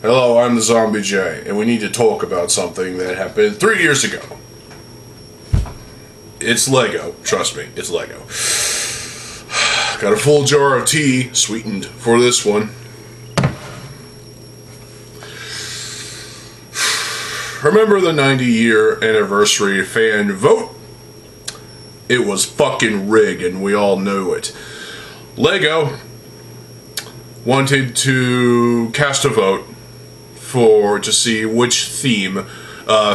Hello, I'm TheZOMBIEJ, and we need to talk about something that happened 3 years ago. It's Lego. Trust me, it's Lego. Got a full jar of tea, sweetened for this one. Remember the 90-year anniversary fan vote? It was fucking rigged, and we all knew it. Lego wanted to cast a vote to see which theme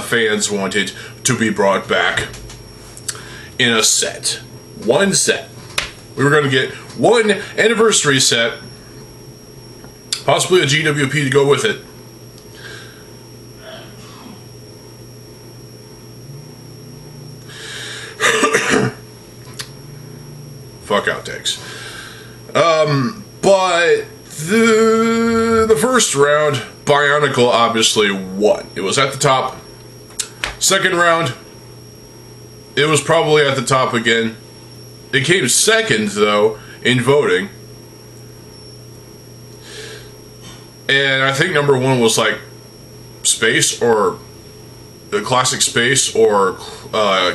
fans wanted to be brought back in a set. One set. We were going to get one anniversary set, possibly a GWP to go with it. Fuck outtakes. But the first round, Bionicle obviously won. It was at the top. Second round, it was probably at the top again. It came second, though, in voting. And I think number one was like Space, or the Classic Space, or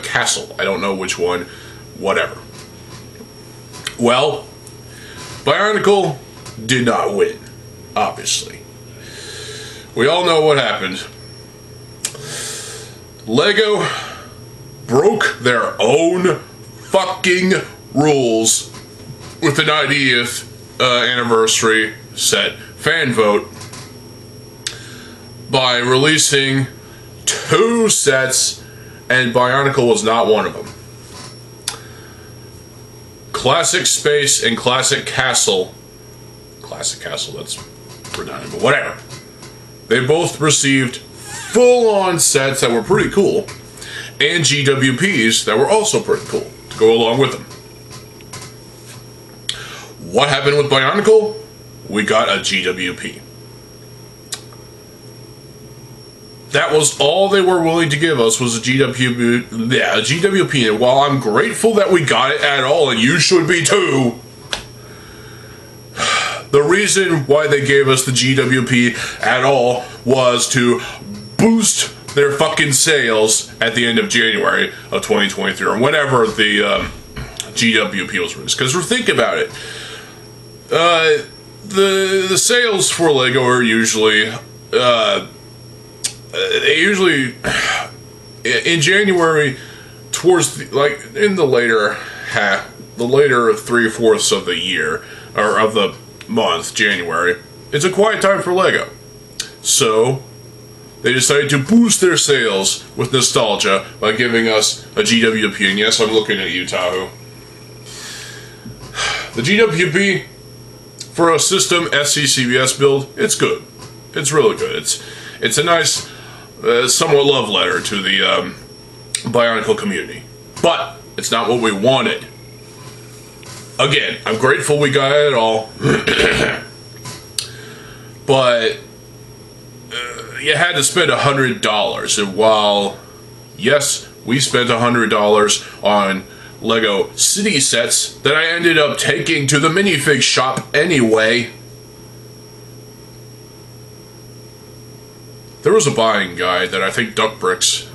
Castle. I don't know which one. Whatever. Well, Bionicle did not win, obviously. We all know what happened. Lego broke their own fucking rules with the 90th anniversary set fan vote by releasing 2 sets, and Bionicle was not one of them. Classic Space and Classic Castle. Classic Castle, that's redundant, but whatever. They both received full-on sets that were pretty cool, and GWPs that were also pretty cool to go along with them. What happened with Bionicle? We got a GWP. That was all they were willing to give us, was a GWP. Yeah, a GWP. And while I'm grateful that we got it at all, and you should be too, the reason why they gave us the GWP at all was to boost their fucking sales at the end of January of 2023, or whenever the GWP was released. Because think about it, the sales for Lego are usually in January, towards in the later half, the later 3/4 of the year, or of the month, January, it's a quiet time for Lego. So they decided to boost their sales with nostalgia by giving us a GWP. And yes, I'm looking at you, Tahoe. The GWP, for a system SCCBS build, it's good. It's really good. It's a nice, somewhat love letter to the Bionicle community. But it's not what we wanted. Again, I'm grateful we got it all. But you had to spend $100. And while, yes, we spent $100 on Lego city sets that I ended up taking to the minifig shop anyway, there was a buying guide that I think Duckbricks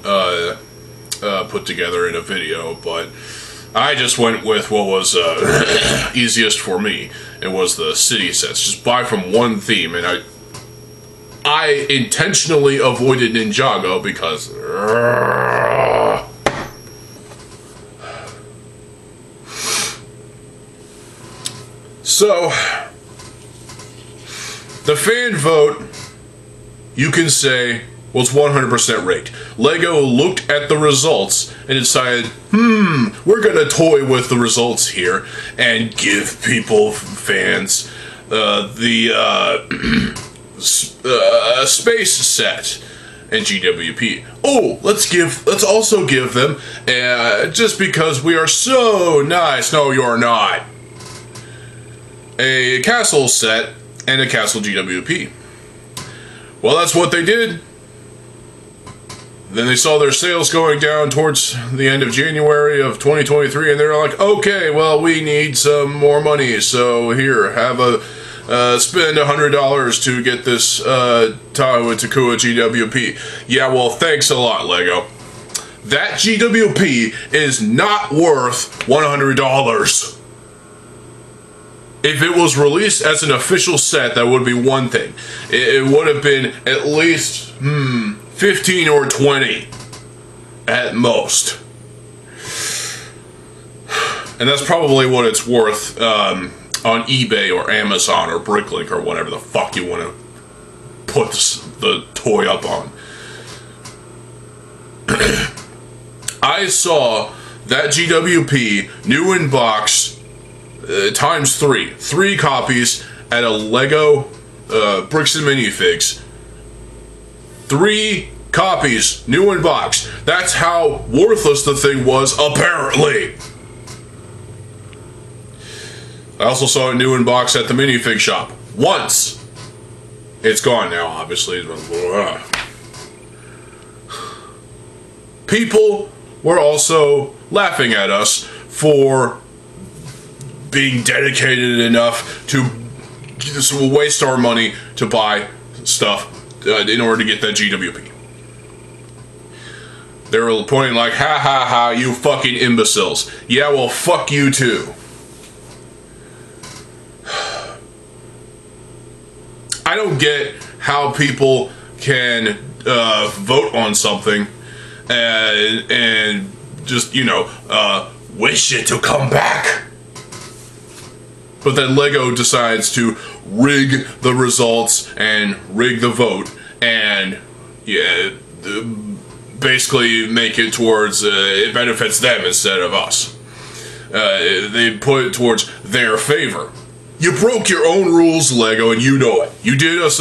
put together in a video, but I just went with what was easiest for me. It was the city sets. Just buy from one theme, and I intentionally avoided Ninjago because so the fan vote, you can say, was 100% rigged. Lego looked at the results and decided, we're gonna toy with the results here and give people, fans, the space set and GWP. Oh, let's also give them, just because we are so nice, no you're not, a castle set and a castle GWP. Well, that's what they did. Then they saw their sales going down towards the end of January of 2023, and they're like, okay, well, we need some more money, so here, have a spend $100 to get this Tahoe and Takua GWP. Yeah, well, thanks a lot, Lego. That GWP is not worth $100. If it was released as an official set, that would be one thing. It would have been at least, 15 or 20 at most. And that's probably what it's worth on eBay or Amazon or Bricklink or whatever the fuck you want to put the toy up on. I saw that GWP new in box times 3 copies at a Lego Bricks and Minifigs. 3 copies new in box. That's how worthless the thing was, apparently. I also saw it new in box at the minifig shop once. It's gone now, obviously. People were also laughing at us for being dedicated enough to just waste our money to buy stuff in order to get that GWP. They were pointing like, ha ha ha, you fucking imbeciles. Yeah, well, fuck you too. I don't get how people can vote on something and just, wish it to come back. But then Lego decides to rig the results and rig the vote and, basically make it towards, it benefits them instead of us. They put it towards their favor. You broke your own rules, Lego, and you know it. You did us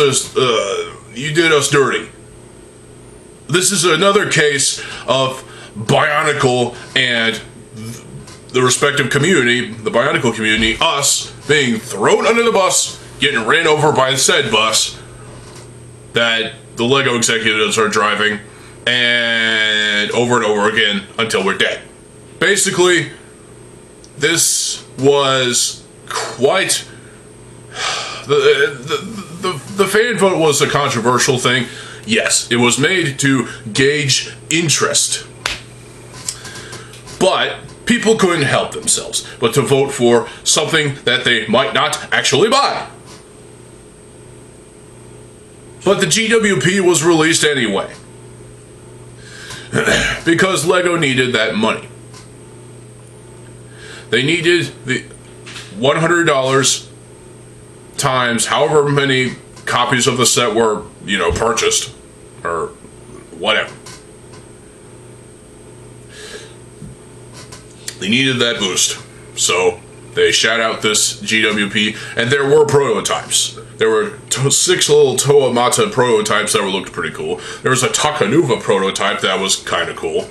dirty. This is another case of Bionicle and the respective community, the Bionicle community, us being thrown under the bus, getting ran over by said bus that the Lego executives are driving, and over again until we're dead. Basically, this was quite... The fan vote was a controversial thing. Yes, it was made to gauge interest. But people couldn't help themselves but to vote for something that they might not actually buy. But the GWP was released anyway. Because Lego needed that money. They needed the $100 times however many copies of the set were, purchased, or whatever. They needed that boost, so they shout out this GWP, and there were prototypes. There were 6 little Toamata prototypes that looked pretty cool. There was a Takanuva prototype that was kind of cool.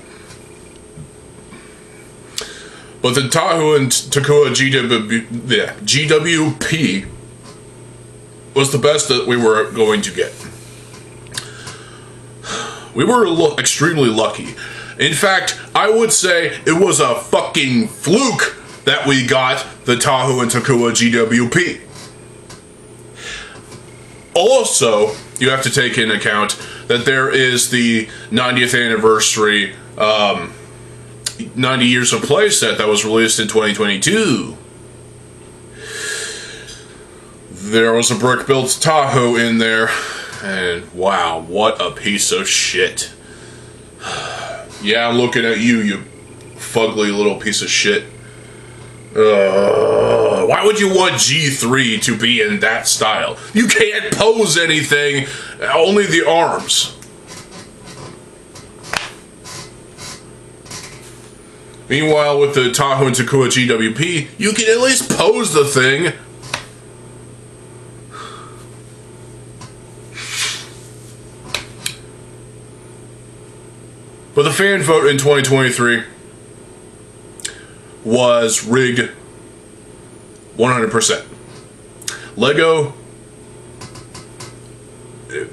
But the Tahoe and Takua GWP was the best that we were going to get. We were extremely lucky. In fact, I would say it was a fucking fluke that we got the Tahoe and Takua GWP. Also, you have to take into account that there is the 90th anniversary 90 Years of Play set that was released in 2022. There was a brick-built Tahoe in there, and wow, what a piece of shit. Yeah, I'm looking at you, you fugly little piece of shit. Why would you want G3 to be in that style? You can't pose anything, only the arms. Meanwhile, with the Tahoe and Takua GWP, you can at least pose the thing. But the fan vote in 2023 was rigged 100%. Lego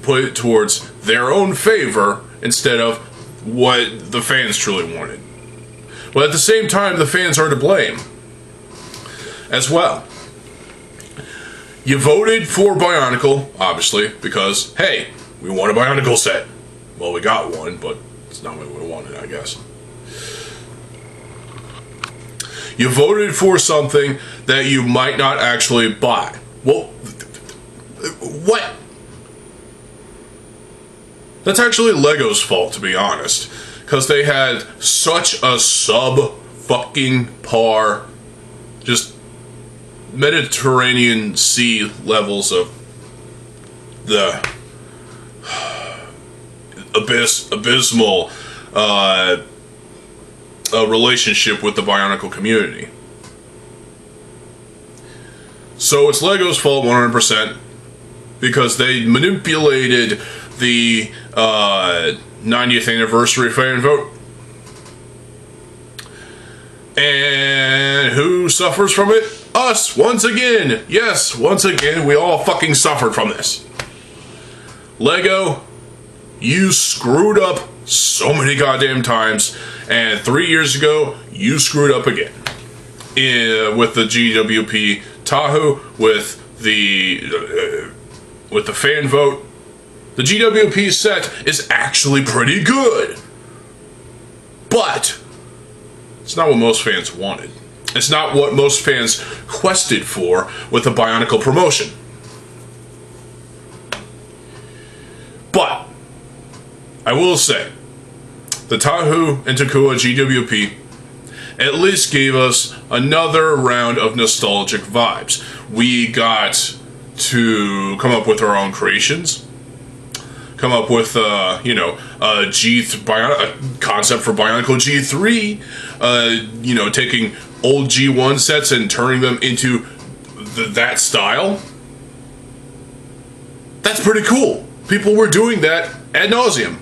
put it towards their own favor instead of what the fans truly wanted. But at the same time, the fans are to blame as well. You voted for Bionicle, obviously, because, hey, we want a Bionicle set. Well, we got one, but it's not what we wanted, I guess. You voted for something that you might not actually buy. Well, what? That's actually Lego's fault, to be honest. Because they had such a sub-fucking-par, just Mediterranean Sea levels of the abysmal relationship with the Bionicle community. So it's Lego's fault 100% because they manipulated the 90th anniversary fan vote. And who suffers from it? Us, once again. Yes, once again, we all fucking suffered from this. Lego, you screwed up so many goddamn times, and 3 years ago, you screwed up again. With the GWP Tahoe, with the fan vote. The GWP set is actually pretty good. But it's not what most fans wanted. It's not what most fans quested for with the Bionicle promotion. But I will say, the Tahoe and Takua GWP at least gave us another round of nostalgic vibes. We got to come up with our own creations, come up with a concept for Bionicle G3, taking old G1 sets and turning them into that style. That's pretty cool. People were doing that ad nauseum.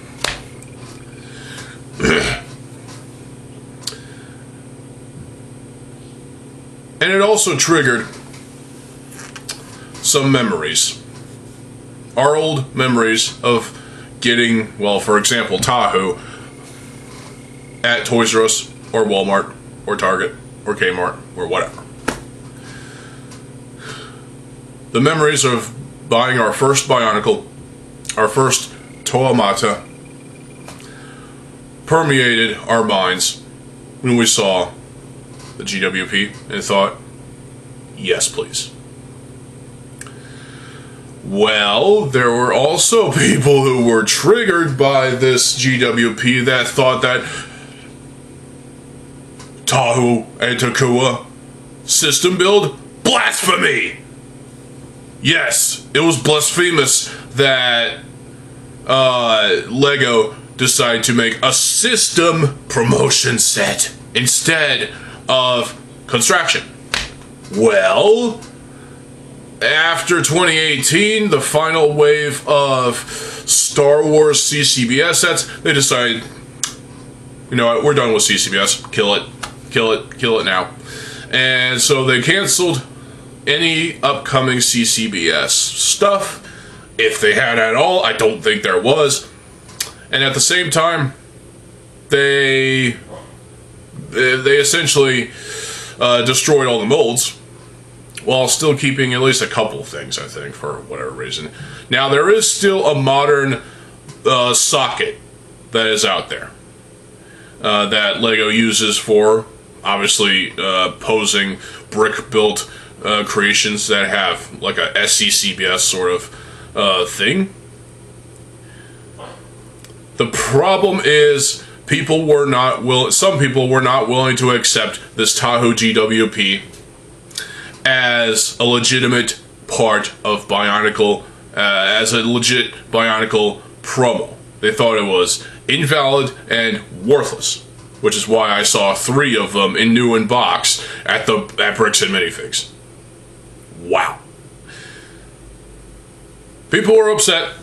And it also triggered some memories. Our old memories of getting, well, for example, Tahoe at Toys R Us or Walmart or Target or Kmart or whatever. The memories of buying our first Bionicle, our first Toamata, permeated our minds when we saw the GWP and thought, yes, please. Well, there were also people who were triggered by this GWP that thought that Tahoe and Takua system build, blasphemy! Yes, it was blasphemous that Lego decided to make a system promotion set instead of construction. Well, after 2018, the final wave of Star Wars CCBS sets, they decided, you know what, we're done with CCBS. Kill it now. And so they canceled any upcoming CCBS stuff, if they had at all. I don't think there was. And at the same time, they essentially destroyed all the molds, while still keeping at least a couple things, I think, for whatever reason. Now, there is still a modern socket that is out there that Lego uses for, obviously, posing brick-built creations that have like a SCCBS sort of thing. The problem is people were not some people were not willing to accept this Tahoe GWP as a legitimate part of Bionicle, as a legit Bionicle promo. They thought it was invalid and worthless, which is why I saw 3 of them in new in box at Bricks and Minifigs. Wow. People were upset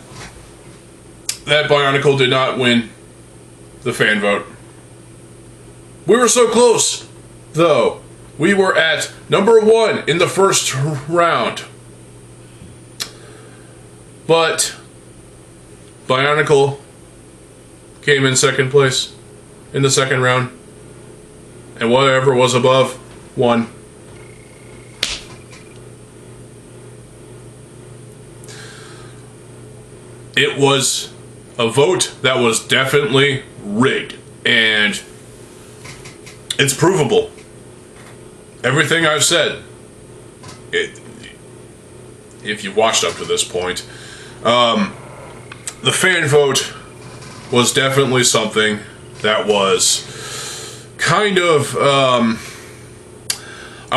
that Bionicle did not win the fan vote. We were so close, though. We were at number 1 in the first round. But Bionicle came in second place in the second round. And whatever was above won. It was a vote that was definitely rigged. And it's provable. Everything I've said, if you've watched up to this point, the fan vote was definitely something that was kind of, I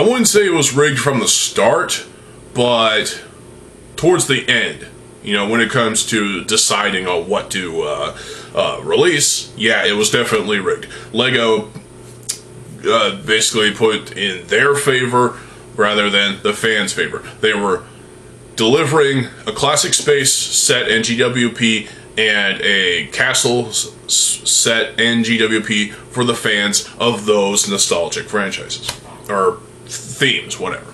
wouldn't say it was rigged from the start, but towards the end, you know, when it comes to deciding on what to release, yeah, it was definitely rigged. LEGO basically put in their favor rather than the fans' favor. They were delivering a classic space set in GWP and a castle set in GWP for the fans of those nostalgic franchises or themes, whatever,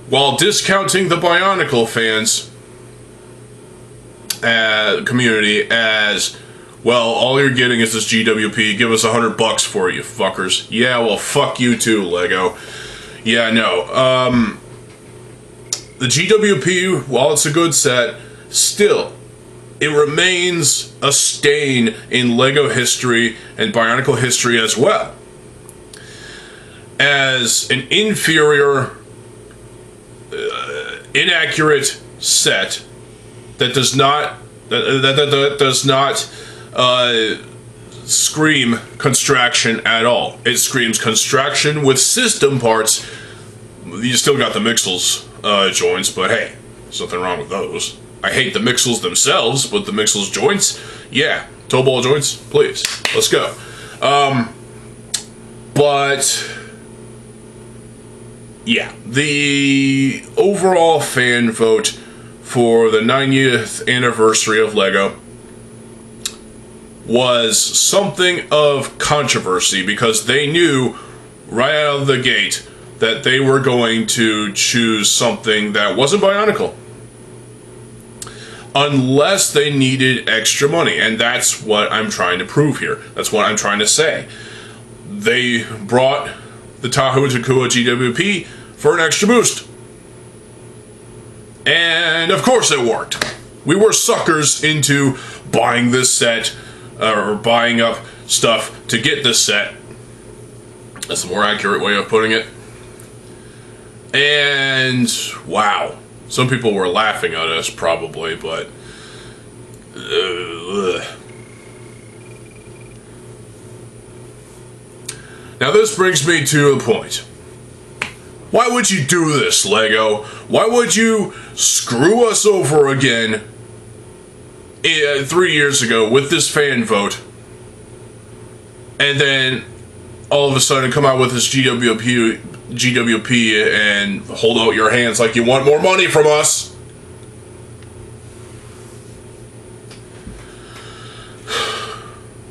while discounting the Bionicle fans community as, well, all you're getting is this GWP, give us $100 for it, you fuckers. Yeah, well, fuck you too, LEGO. Yeah, no. The GWP, while it's a good set, still, it remains a stain in LEGO history and Bionicle history as well. As an inferior, inaccurate set that does not scream construction at all. It screams construction with system parts. You still got the Mixels joints, but hey, there's nothing wrong with those. I hate the Mixels themselves, but the Mixels joints, yeah, toe ball joints, please, let's go. But yeah, the overall fan vote for the 90th anniversary of LEGO was something of controversy because they knew right out of the gate that they were going to choose something that wasn't Bionicle. Unless they needed extra money, and that's what I'm trying to prove here. That's what I'm trying to say. They brought the Tahu Takua GWP for an extra boost. And of course it worked. We were suckers into buying this set, or buying up stuff to get this set. That's a more accurate way of putting it. And wow, some people were laughing at us probably, but now this brings me to a point. Why would you do this, LEGO? Why would you screw us over again 3 years ago with this fan vote, and then all of a sudden come out with this GWP and hold out your hands like you want more money from us?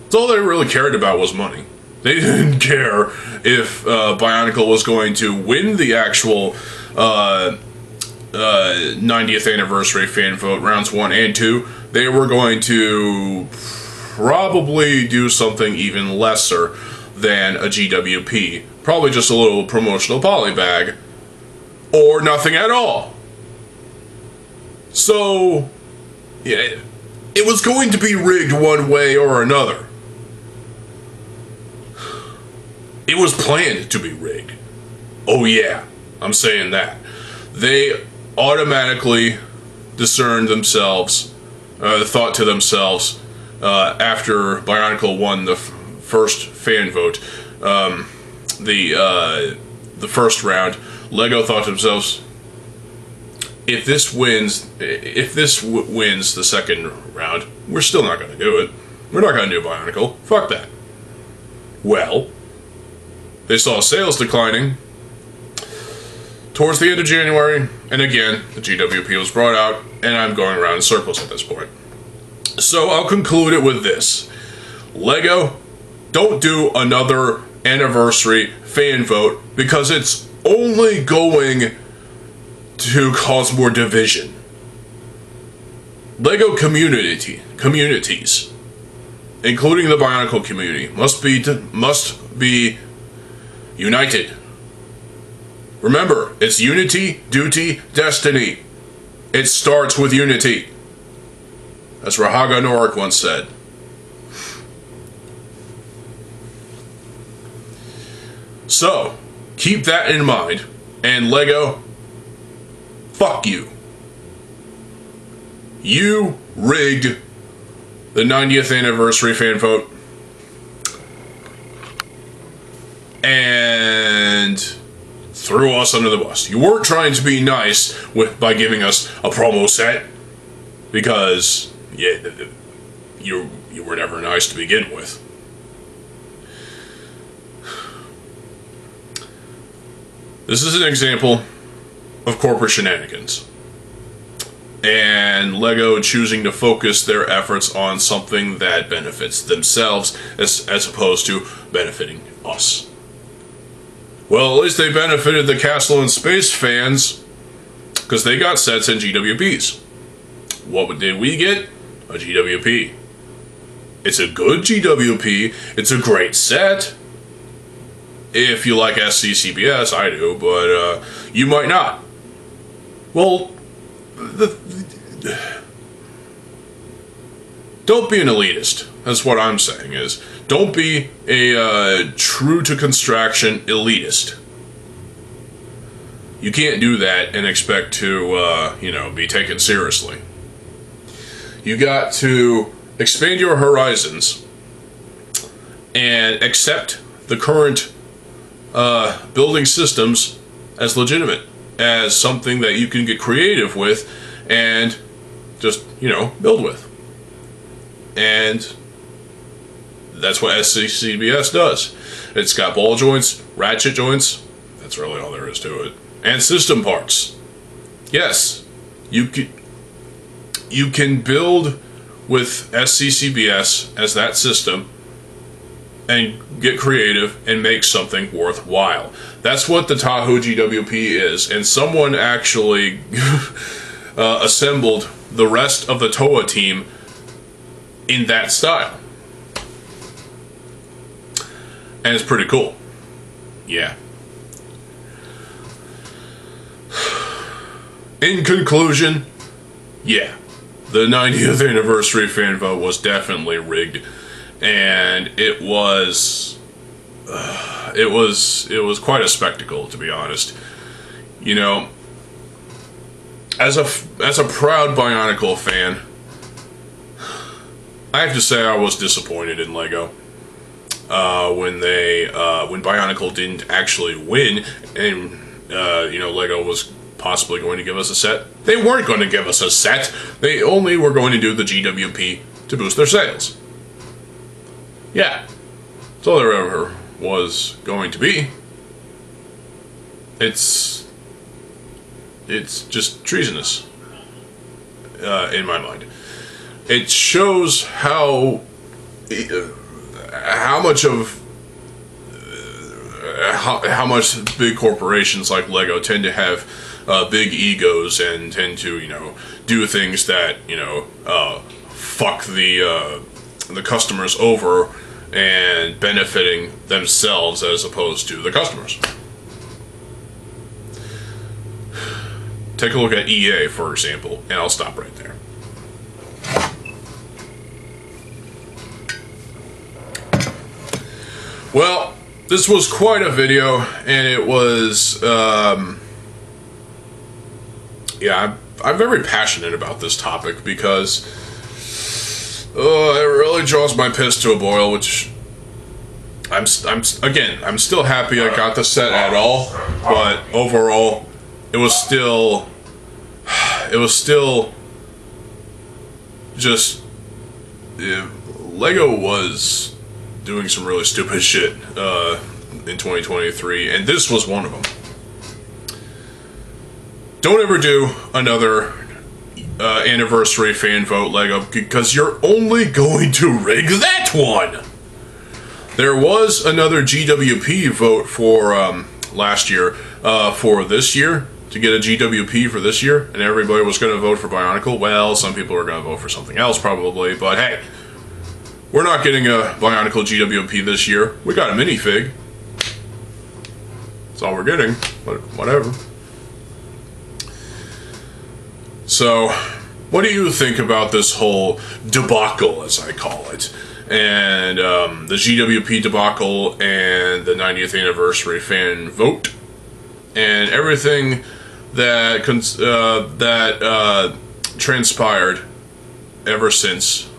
That's all they really cared about was money. They didn't care if Bionicle was going to win the actual 90th anniversary fan vote rounds 1 and 2. They were going to probably do something even lesser than a GWP. Probably just a little promotional poly bag. Or nothing at all. So, yeah, it was going to be rigged one way or another. It was planned to be rigged. Oh yeah, I'm saying that. They automatically discerned themselves, thought to themselves, after Bionicle won the first fan vote, the first round, LEGO thought to themselves, if this wins the second round, we're still not going to do it. We're not going to do Bionicle. Fuck that. Well, they saw sales declining towards the end of January, and again, the GWP was brought out, and I'm going around in circles at this point. So I'll conclude it with this. LEGO, don't do another anniversary fan vote, because it's only going to cause more division. LEGO communities including the Bionicle community, must be united. Remember, it's unity, duty, destiny. It starts with unity. As Rahaga Norik once said. So, keep that in mind. And LEGO, fuck you. You rigged the 90th anniversary fan vote. And threw us under the bus. You weren't trying to be nice by giving us a promo set. Because, yeah, you were never nice to begin with. This is an example of corporate shenanigans. And LEGO choosing to focus their efforts on something that benefits themselves as opposed to benefiting us. Well, at least they benefited the Castle in Space fans because they got sets and GWPs. What did we get? A GWP. It's a good GWP. It's a great set. If you like SCCBS, I do, but you might not. Well, don't be an elitist. That's what I'm saying is, don't be a true to construction elitist. You can't do that and expect to, be taken seriously. You got to expand your horizons and accept the current building systems as legitimate, as something that you can get creative with and just, build with. And that's what SCCBS does. It's got ball joints, ratchet joints, that's really all there is to it, and system parts. Yes, you can build with SCCBS as that system and get creative and make something worthwhile. That's what the Tahoe GWP is, and someone actually assembled the rest of the TOA team in that style. And it's pretty cool. Yeah. In conclusion, yeah, the 90th anniversary fan vote was definitely rigged. And it was quite a spectacle, to be honest. As a proud Bionicle fan, I have to say I was disappointed in LEGO when Bionicle didn't actually win, and LEGO was possibly going to give us a set. They weren't going to give us a set. They only were going to do the GWP to boost their sales. Yeah, that's all there ever was going to be. It's just treasonous, in my mind. It shows how much big corporations like LEGO tend to have big egos and tend to do things that fuck the customers over and benefiting themselves as opposed to the customers. Take a look at EA, for example, and I'll stop right there. Well, this was quite a video, and it was, I'm very passionate about this topic because it really draws my piss to a boil, which I'm still happy I got the set at all, but overall, it was still just, LEGO was doing some really stupid shit in 2023, and this was one of them. Don't ever do another anniversary fan vote LEGO, because you're only going to rig that one. There was another GWP vote for last year for this year, to get a GWP for this year, and everybody was going to vote for Bionicle. Well, some people are going to vote for something else probably, but hey, We're not getting a Bionicle GWP this year. We got a minifig. That's all we're getting, but whatever. So, what do you think about this whole debacle, as I call it? And the GWP debacle and the 90th anniversary fan vote and everything that transpired ever since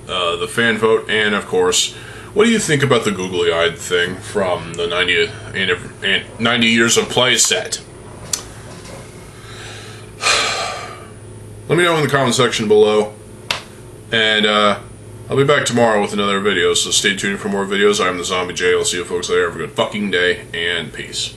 the fan vote, and of course, what do you think about the googly-eyed thing from the 90 years of play set? Let me know in the comment section below, and I'll be back tomorrow with another video, so stay tuned for more videos. I'm TheZOMBIEJ. I'll see you folks later. Have a good fucking day, and peace.